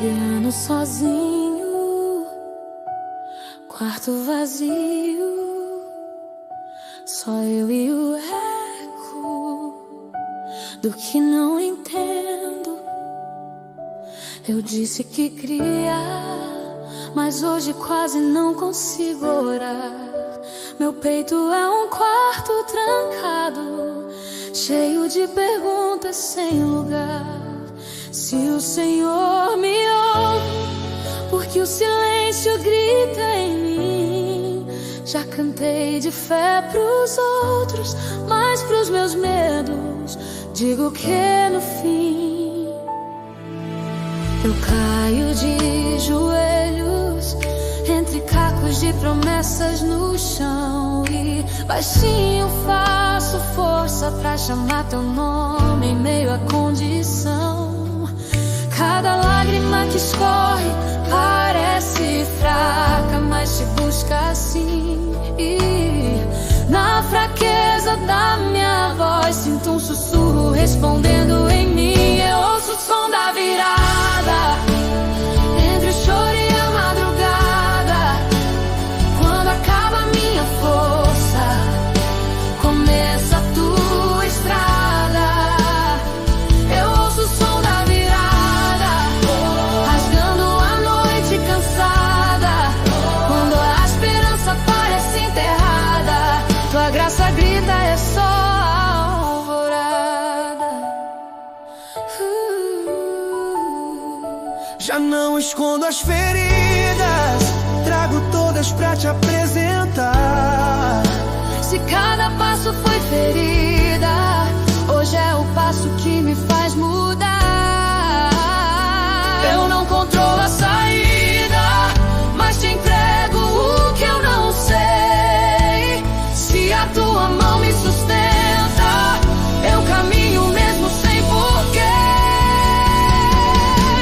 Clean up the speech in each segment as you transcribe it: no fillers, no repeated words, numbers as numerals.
Piano sozinho, quarto vazio, só eu e o eco do que não entendo. Eu disse que queria, mas hoje quase não consigo orar. Meu peito é um quarto trancado, cheio de perguntas sem lugar. Se o Senhor me ouve, porque o silêncio grita em mim. Já cantei de fé pros outros, mas pros meus medos digo que no fim eu caio de joelhos entre cacos de promessas no chão, e baixinho faço força pra chamar teu nome em meio à condição. Cada lágrima que escorre parece fraca, mas te busca assim. E na fraqueza da minha voz sinto um sussurro respondendo em mim. Eu ouço o som da virada entre o choro e a madrugada. Quando acaba a minha força, começa a tua estrada. Eu ouço o som da virada, rasgando a noite cansada. Quando a esperança parece enterrada, tua graça grita, é só alvorada. Já não escondo as feridas, trago todas pra te apresentar. Se cada passo foi ferida, hoje é o passo que me faz mudar. Eu não controlo a saída, mas te entrego o que eu não sei. Se a tua mão me sustenta, eu caminho mesmo sem porquê.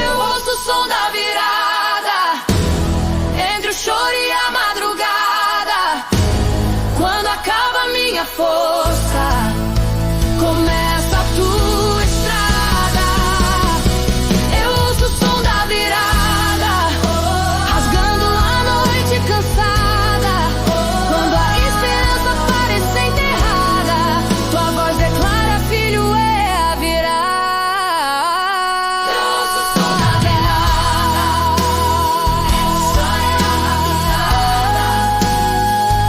Eu ouço o som da virada entre o choro e a madrugada. Quando acaba a minha força, começa a tua estrada. Eu ouço o som da virada, rasgando a noite cansada. Quando a esperança parece enterrada, tua voz declara: filho, é a virada. Eu ouço o som da virada, história da madrugada.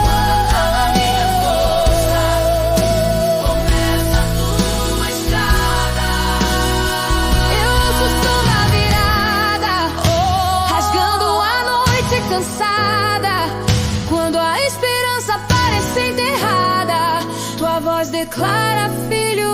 Quando acaba a minha força, começa a tua estrada. Eu ouço o som da virada, rasgando a noite cansada. Quando a esperança parece enterrada, tua voz declara: filho,